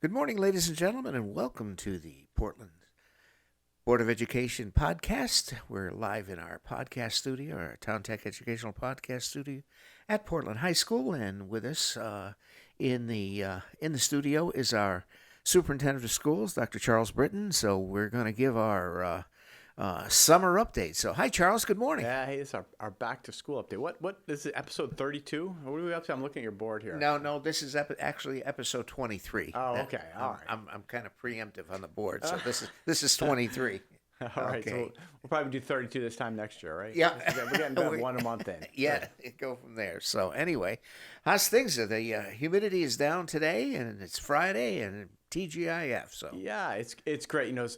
Good morning, ladies and gentlemen, and welcome to the Portland Board of Education podcast. We're live in our podcast studio, our Town Tech Educational Podcast studio at Portland High School, and with us in the studio is our Superintendent of Schools, Dr. Charles Britton. So we're going to give our summer update. So, hi, Charles. Good morning. Yeah, hey, this is our back to school update. What is it? Episode 32? What are we up to? I'm looking at your board here. No. This is actually episode 23. Oh, okay. All right. I'm kind of preemptive on the board, so this is 23. All right. Okay. So we'll probably do 32 this time next year, right? Yeah. We're getting about one a month in. Yeah, go from there. So anyway, how's things? The humidity is down today, and it's Friday, and TGIF. So yeah, it's great. You know,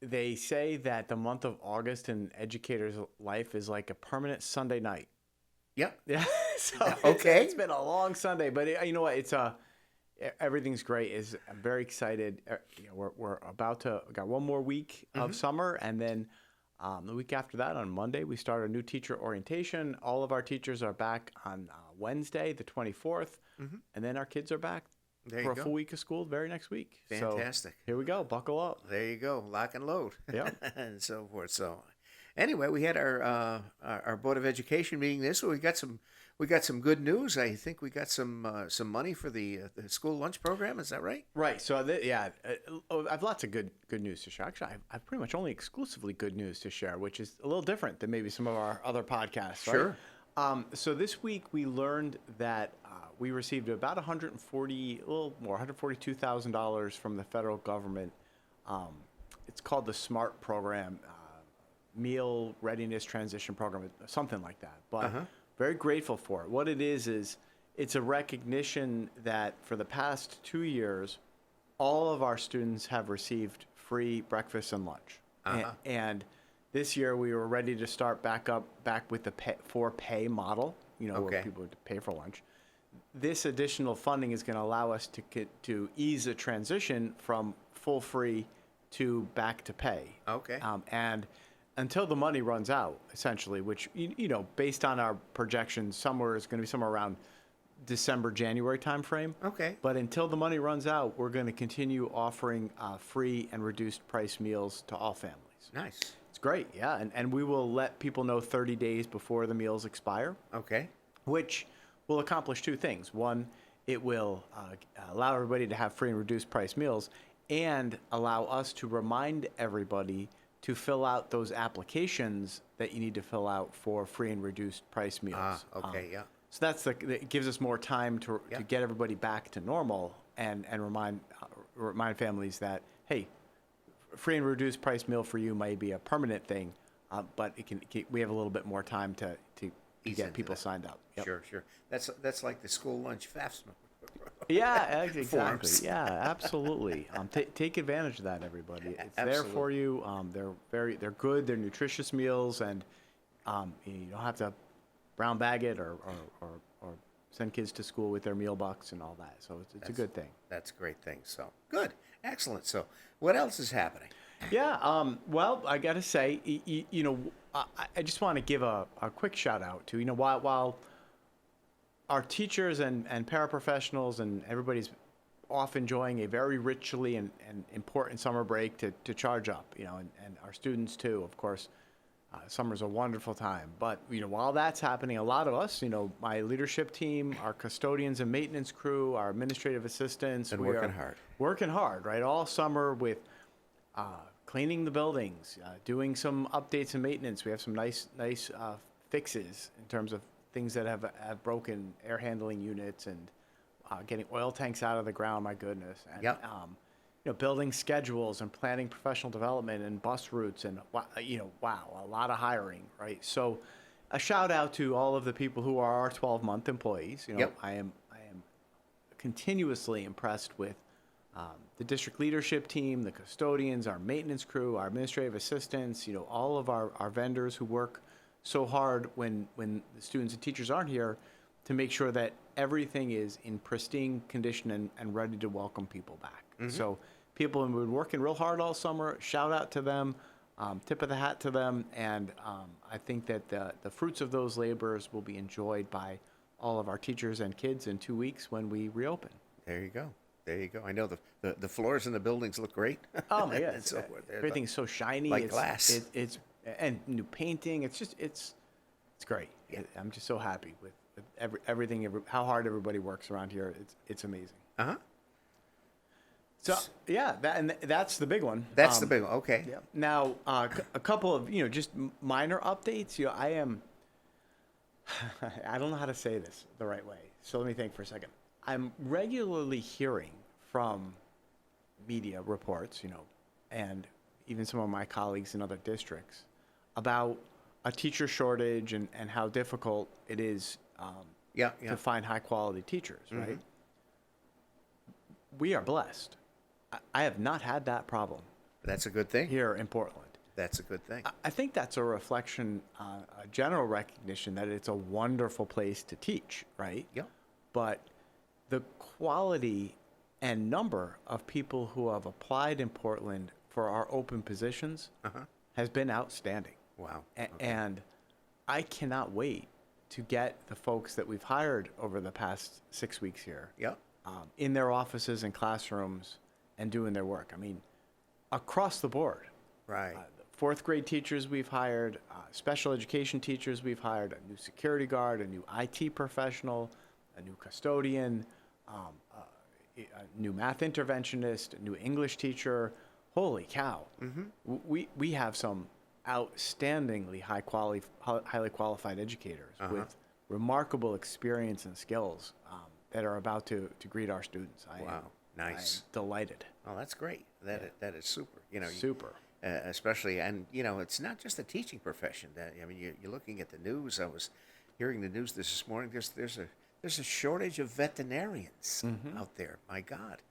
they say that the month of August in educators' life is like a permanent Sunday night. Yep. Yeah. So okay. It's been a long Sunday, but you know what? It's everything's great. I'm very excited. You know, we're got one more week of summer, and then the week after that, on Monday, we start a new teacher orientation. All of our teachers are back on Wednesday, the 24th, and then our kids are back for a full week of school very next week. Fantastic. So here we go. Buckle up. There you go. Lock and load. Yeah. And so forth. So anyway, we had our Board of Education meeting this week. We got some good news. I think we got some money for the school lunch program. Is that right? Right. So I have lots of good news to share. Actually, I've pretty much only exclusively good news to share, which is a little different than maybe some of our other podcasts. Right? Sure. So this week we learned that we received about $142,000 from the federal government. It's called the SMART program, Meal Readiness Transition Program, something like that. But very grateful for it. What it is it's a recognition that for the past 2 years, all of our students have received free breakfast and lunch. And this year we were ready to start back with the pay model, where people would pay for lunch. This additional funding is going to allow us to ease the transition from full free to back to pay. Okay. And until the money runs out, essentially, which, based on our projections, is going to be somewhere around December, January timeframe. Okay. But until the money runs out, we're going to continue offering free and reduced price meals to all families. Nice. It's great, yeah. And we will let people know 30 days before the meals expire. Okay. Which will accomplish two things. One, it will allow everybody to have free and reduced price meals and allow us to remind everybody to fill out those applications that you need to fill out for free and reduced price meals. Okay, yeah. So it gives us more time to get everybody back to normal and remind families that, hey, free and reduced price meal for you may be a permanent thing, but we have a little bit more time to get people signed up. Yep. Sure. That's like the school lunch FAFSA. Yeah, exactly. Yeah, absolutely. Take advantage of that, everybody. It's Absolutely. there for you. They're good. They're nutritious meals, and you don't have to brown bag it or send kids to school with their meal bucks and all that. So it's a good thing. That's a great thing. So good, excellent. So what else is happening? Yeah. Well, I got to say, I just want to give a quick shout out to while our teachers and paraprofessionals and everybody's off enjoying a very richly and important summer break to charge up, and our students too, of course. Summer's a wonderful time. But, while that's happening, a lot of us, my leadership team, our custodians and maintenance crew, our administrative assistants. And working hard. Working hard, right? All summer with cleaning the buildings, doing some updates and maintenance. We have some nice fixes in terms of things that have broken air handling units and getting oil tanks out of the ground, my goodness. And, building schedules and planning professional development and bus routes and, wow, a lot of hiring, right? So a shout out to all of the people who are our 12-month employees. I am continuously impressed with the district leadership team, the custodians, our maintenance crew, our administrative assistants, all of our vendors who work so hard when the students and teachers aren't here to make sure that everything is in pristine condition and ready to welcome people back. So people who have been working real hard all summer, shout out to them, tip of the hat to them, and I think that the fruits of those labors will be enjoyed by all of our teachers and kids in 2 weeks when we reopen. There you go. There you go. I know the floors in the buildings look great. Oh my God, And so forth. They're everything's so shiny. like glass. It's and new painting. It's great. Yeah. I'm just so happy with everything. How hard everybody works around here. It's amazing. Uh-huh. So yeah, that's the big one. That's the big one. Okay. Yeah. Now a couple of just minor updates. I am. I don't know how to say this the right way. So let me think for a second. I'm regularly hearing from media reports, and even some of my colleagues in other districts about a teacher shortage and how difficult it is to find high quality teachers, right? We are blessed. I have not had that problem That's a good thing. here in Portland. That's a good thing. I think that's a reflection, a general recognition that it's a wonderful place to teach, right? Yeah. But the quality and number of people who have applied in Portland for our open positions has been outstanding. Wow. And I cannot wait to get the folks that we've hired over the past 6 weeks here Yeah. in their offices and classrooms and doing their work. I mean, across the board. Right. Fourth grade teachers we've hired, special education teachers we've hired, a new security guard, a new IT professional, a new custodian, a new math interventionist, a new English teacher. Holy cow. We have some outstandingly highly qualified educators with remarkable experience and skills that are about to greet our students. Wow. Nice. I'm delighted. Oh, that's great. That is super. Super. Especially, and it's not just the teaching profession. You're looking at the news. I was hearing the news this morning. There's a shortage of veterinarians out there. My God,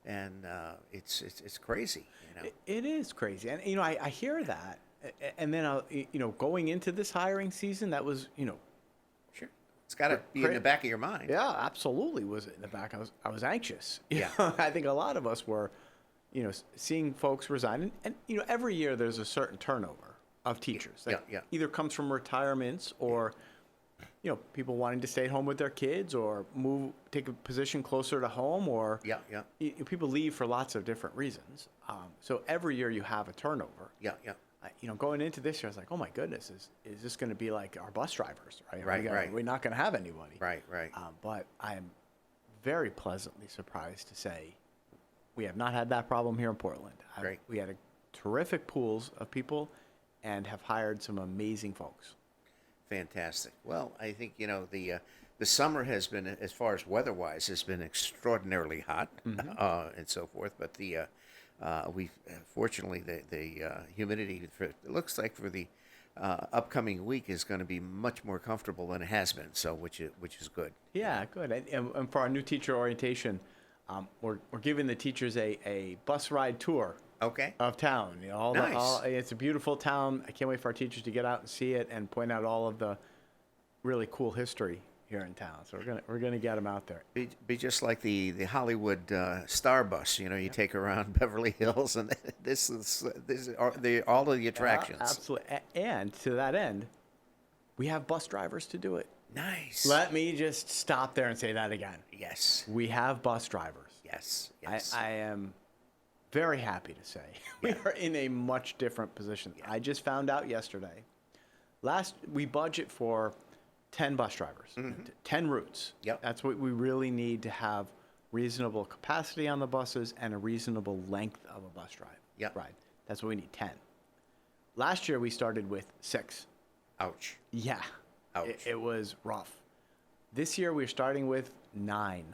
and it's crazy. It is crazy, and I hear that, and then going into this hiring season, that was Sure, it's got to be in the back of your mind. yeah, absolutely was in the back. I was anxious. Yeah. I think a lot of us were. Seeing folks resign, and every year there's a certain turnover of teachers that either comes from retirements or, people wanting to stay at home with their kids or take a position closer to home, or people leave for lots of different reasons. So every year you have a turnover. Going into this year, I was like, oh my goodness, is this going to be like our bus drivers, right? Right. We're not going to have anybody. Right. But I am very pleasantly surprised to say, we have not had that problem here in Portland. Great. We had a terrific pools of people and have hired some amazing folks. Fantastic. Well, I think the summer has been, as far as weather-wise, has been extraordinarily hot and so forth. But we fortunately the humidity it looks like for the upcoming week is going to be much more comfortable than it has been. So which is good. Yeah, good. And for our new teacher orientation. We're giving the teachers a bus ride tour of town. Nice. It's a beautiful town. I can't wait for our teachers to get out and see it and point out all of the really cool history here in town. So we're gonna get them out there. Be just like the Hollywood Star Bus. You take around Beverly Hills, and this is all of the attractions. Absolutely. And to that end, we have bus drivers to do it. Nice. Let me just stop there and say that again. Yes. We have bus drivers. Yes. I am very happy to say we are in a much different position. I just found out yesterday. We budget for 10 bus drivers, 10 routes. Yep. That's what we really need to have reasonable capacity on the buses and a reasonable length of a bus ride. That's what we need, 10. Last year we started with 6. Ouch. Yeah. Ouch. It was rough. This year we're starting with 9.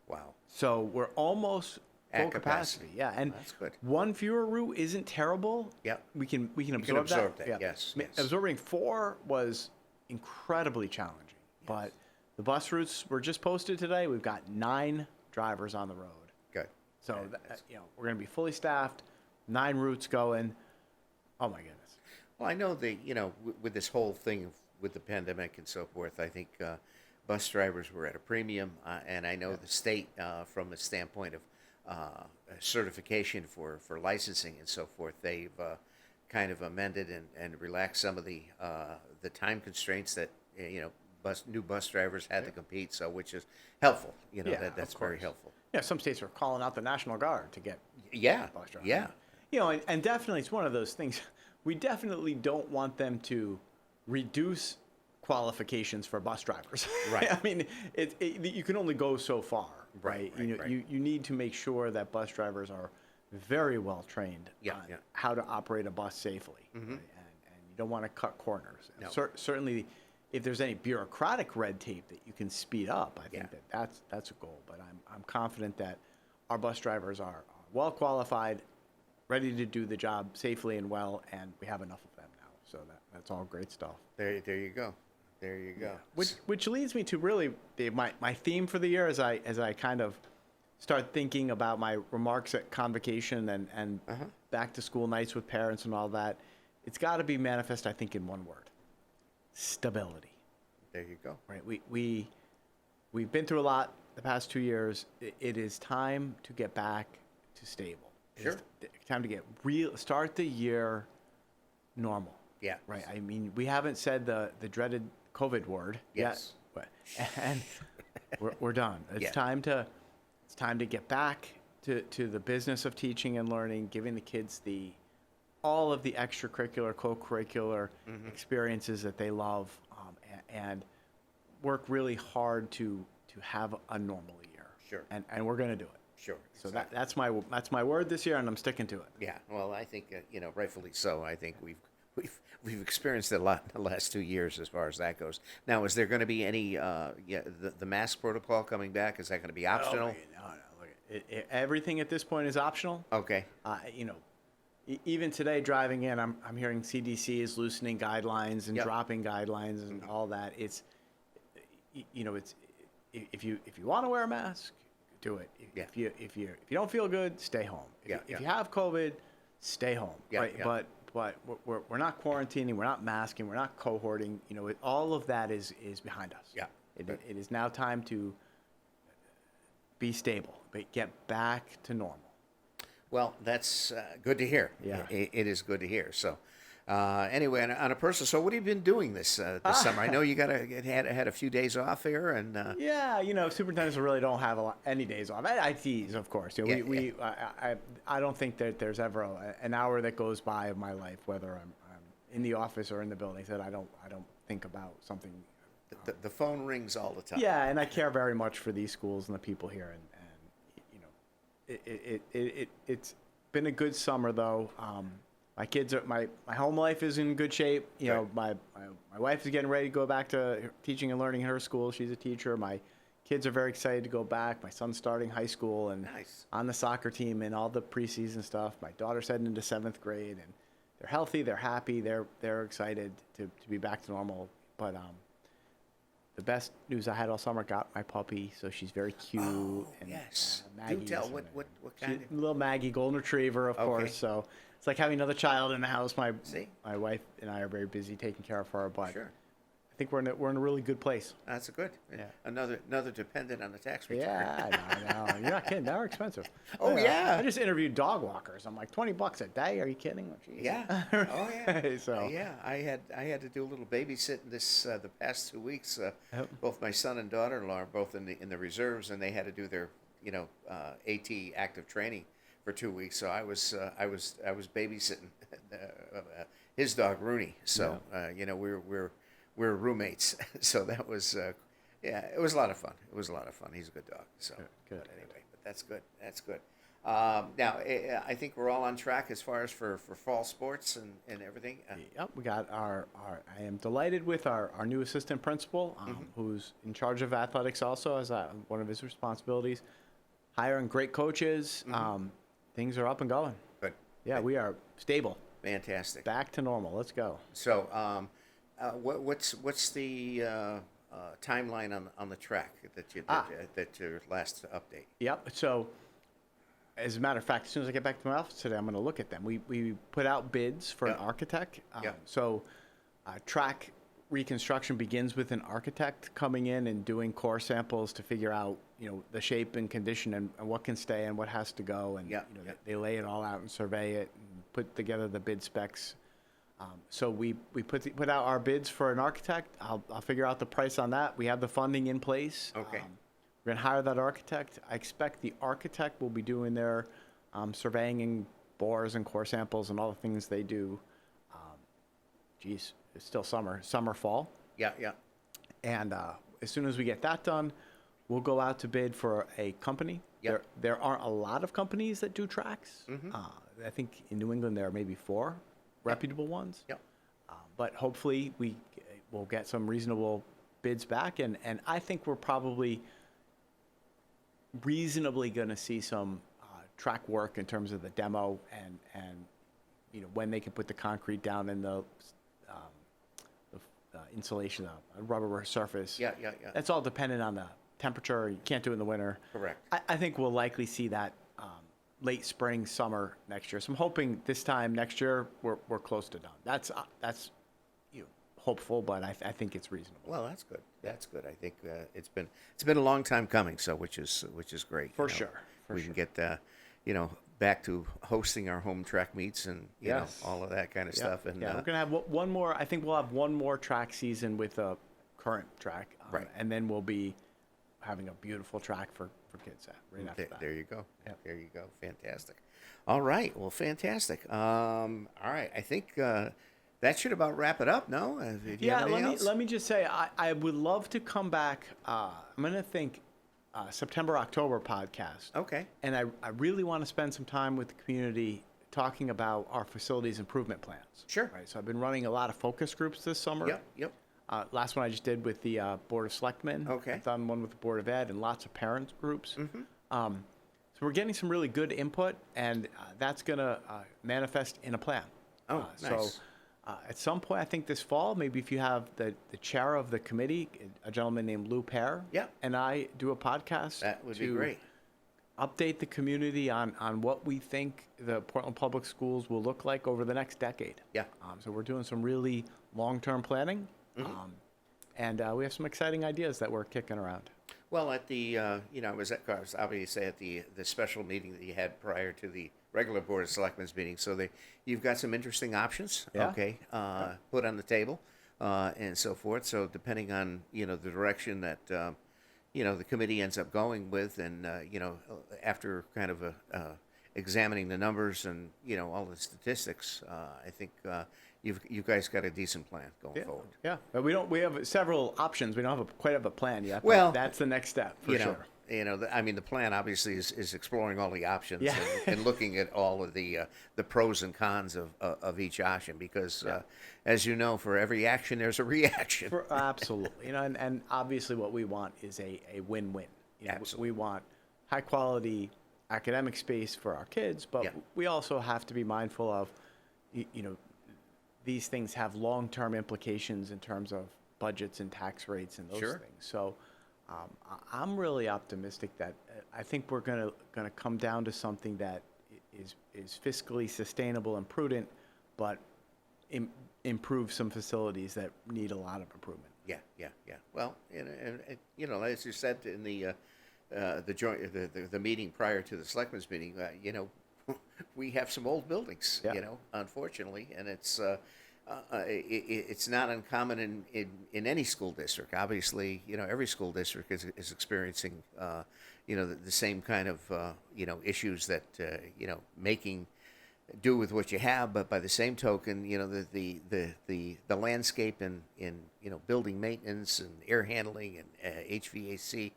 Wow. So we're almost full capacity. Yeah, and that's good. One fewer route isn't terrible. Yep. We can absorb that. Yeah. Yes. Absorbing 4 was incredibly challenging. But the bus routes were just posted today. We've got 9 drivers on the road. Good. So we're going to be fully staffed. 9 routes going. Oh my goodness. Well, I know with this whole thing with the pandemic and so forth, I think bus drivers were at a premium, and I know the state, from a standpoint of certification for licensing and so forth, they've kind of amended and relaxed some of the time constraints that new bus drivers had to compete. So, which is helpful. That's very helpful. some states are calling out the National Guard to get Yeah, bus drivers. yeah, And definitely it's one of those things. We definitely don't want them to reduce qualifications for bus drivers. Right. I mean, you can only go so far, right? Right. You need to make sure that bus drivers are very well trained on how to operate a bus safely, right? And you don't want to cut corners. No. Certainly, if there's any bureaucratic red tape that you can speed up, I think that's a goal. But I'm confident that our bus drivers are well qualified, ready to do the job safely and well, and we have enough of them now. So that's all great stuff. there you go. There you go. Which leads me to really my theme for the year as I kind of start thinking about my remarks at convocation and back to school nights with parents and all that. It's got to be manifest, I think, in one word: stability. There you go. Right. We've been through a lot the past 2 years. It is time to get back to stable. Sure. It's time to get start the year normal. Yeah. Right. I mean, we haven't said the dreaded COVID word Yes. yet, and we're done. It's time to get back to the business of teaching and learning, giving the kids all of the extracurricular, co-curricular experiences that they love, and work really hard to have a normal year. Sure. And we're going to do it. Sure. So exactly. that's my word this year, and I'm sticking to it. Yeah. Well, I think rightfully so. I think we've experienced it a lot in the last 2 years as far as that goes. Now, is there going to be any the mask protocol coming back? Is that going to be optional? No. Look, everything at this point is optional. Okay. Even today driving in, I'm hearing CDC is loosening guidelines and Yep. dropping guidelines and all that. It's if you want to wear a mask, do it. Yeah. If you don't feel good, stay home. If you have COVID, stay home. Yeah, Right. yeah. But we're not quarantining, we're not masking, we're not cohorting. All of that is behind us. Yeah. It is now time to be stable, but get back to normal. Well, that's good to hear. Yeah. It is good to hear. So, anyway, on a personal, so what have you been doing this summer? I know you had a few days off here, and Superintendents really don't have any days off. ITs, of course. I don't think that there's ever an hour that goes by of my life, whether I'm in the office or in the building, that I don't think about something. the phone rings all the time. Yeah, and I care very much for these schools and the people here, and it's been a good summer though. My kids my home life is in good shape. My wife is getting ready to go back to teaching and learning in her school. She's a teacher. My kids are very excited to go back. My son's starting high school and Nice. on the soccer team and all the preseason stuff. My daughter's heading into 7th grade, and they're healthy. They're happy. They're excited to be back to normal. But the best news I had all summer, got my puppy, so she's very cute. Oh, and, yes. Do Maggie's tell. and- What kind She's little Maggie, golden retriever, of Okay. course. So it's like having another child in the house. My See? wife and I are very busy taking care of her, but Sure. I think we're in a really good place. That's good. Yeah. Another dependent on the tax return. Yeah, I know. You're not kidding. They're expensive. Oh, yeah. I just interviewed dog walkers. I'm like, $20 a day. Are you kidding? Oh, geez. Yeah. Oh yeah. So Yeah, I had to do a little babysitting the past 2 weeks. Yep. Both my son and daughter-in-law are both in the reserves, and they had to do their AT active training for 2 weeks. So I was babysitting his dog Rooney. So we're roommates. So that was it was a lot of fun. He's a good dog. So Good. But anyway, but that's good. Now I think we're all on track as far as for fall sports and everything. Yep, we got our I am delighted with our new assistant principal, who's in charge of athletics also as one of his responsibilities. Hiring great coaches. Things are up and going. Good. Yeah, we are stable. Fantastic. Back to normal. Let's go. So, what's the timeline on the track that your last update? Yep. So, as a matter of fact, as soon as I get back to my office today, I'm going to look at them. We put out bids for an architect. So, track reconstruction begins with an architect coming in and doing core samples to figure out, the shape and condition and what can stay and what has to go. And they lay it all out and survey it and put together the bid specs. So we put out our bids for an architect. I'll figure out the price on that. We have the funding in place. Okay. We're going to hire that architect. I expect the architect will be doing their surveying bores and core samples and all the things they do. It's still summer, fall. Yeah, yeah. And as soon as we get that done, we'll go out to bid for a company. Yep. There aren't a lot of companies that do tracks. I think in New England there are maybe 4 reputable ones. Yep. But hopefully we will get some reasonable bids back. And I think we're probably reasonably going to see some track work in terms of the demo and when they can put the concrete down in the insulation, rubber surface. Yeah. That's all dependent on the temperature. You can't do it in the winter. Correct. I think we'll likely see that late spring, summer next year. So I'm hoping this time next year we're close to done. That's hopeful, but I think it's reasonable. Well, that's good. That's good. I think it's been a long time coming, so which is great. For sure. We can get back to hosting our home track meets and you know all of that kind of stuff. And we're gonna have one more. I think we'll have one more track season with a current track, right, and then we'll be having a beautiful track for kids right after that. There you go. Yep. There you go. Fantastic. All right. Well, fantastic. All right. I think that should about wrap it up. No? Do you have anything else? Let me just say I would love to come back. I'm gonna think September, October podcast. Okay. And I really want to spend some time with the community talking about our facilities improvement plans. Sure. Right. So I've been running a lot of focus groups this summer. Yep. Last one I just did with the Board of Selectmen. Okay. I've done one with the Board of Ed and lots of parent groups. So we're getting some really good input, and that's going to manifest in a plan. Oh, nice. So at some point, I think this fall, maybe if you have the chair of the committee, a gentleman named Lou Pear, and I do a podcast. That would be great. Update the community on what we think the Portland Public Schools will look like over the next decade. Yeah. So we're doing some really long-term planning, and we have some exciting ideas that we're kicking around. Well, at the I was obviously at the special meeting that you had prior to the regular Board of Selectmen's meeting, so you've got some interesting options. Okay, put on the table, and so forth. So depending on the direction that the committee ends up going with, and after kind of examining the numbers and all the statistics, I think you guys got a decent plan going forward. Yeah, but we have several options. We don't quite have a plan yet. Well, but that's the next step for sure. The plan obviously is exploring all the options and looking at all of the pros and cons of each option, because as you know, for every action there's a reaction. Absolutely, and obviously what we want is a win-win. Absolutely. We want high quality academic space for our kids, but we also have to be mindful of these things have long-term implications in terms of budgets and tax rates and those things. So I'm really optimistic that I think we're gonna come down to something that is fiscally sustainable and prudent, but improve some facilities that need a lot of improvement. Yeah. Well, and as you said in the meeting prior to the Selectmen's meeting, we have some old buildings, unfortunately, and it's not uncommon in any school district. Obviously, every school district is experiencing, the same kind of, issues that, making do with what you have. But by the same token, the landscape in building maintenance and air handling and HVAC,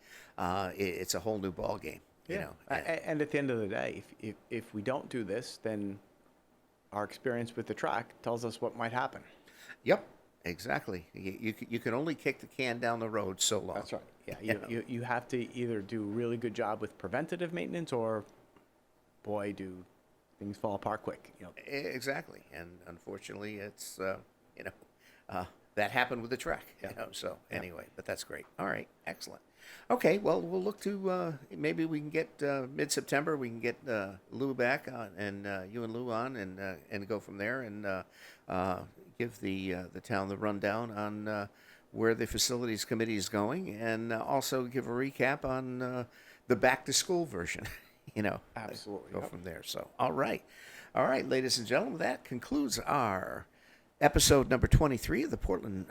it's a whole new ballgame. And at the end of the day, if we don't do this, then our experience with the track tells us what might happen. Yep, exactly. You can only kick the can down the road so long. That's right. Yeah, you have to either do a really good job with preventative maintenance, or, boy, do things fall apart quick. Exactly, and unfortunately, it's that happened with the track. So anyway, but that's great. All right, excellent. Okay, well, we'll look to maybe we can get mid-September. We can get Lou back and you and Lou on, and go from there, and give the town the rundown on where the facilities committee is going, and also give a recap on the back-to-school version. Absolutely. Go from there. So, all right, ladies and gentlemen, that concludes our episode number 23 of the Portland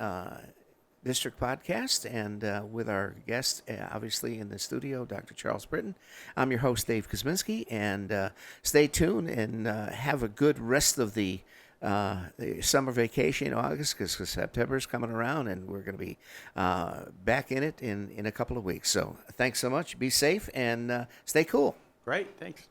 District podcast, and with our guest, obviously in the studio, Dr. Charles Britton. I'm your host, Dave Kuzminski, and stay tuned and have a good rest of the summer vacation in August, because September is coming around, and we're going to be back in it in a couple of weeks. So thanks so much. Be safe and stay cool. Great. Thanks.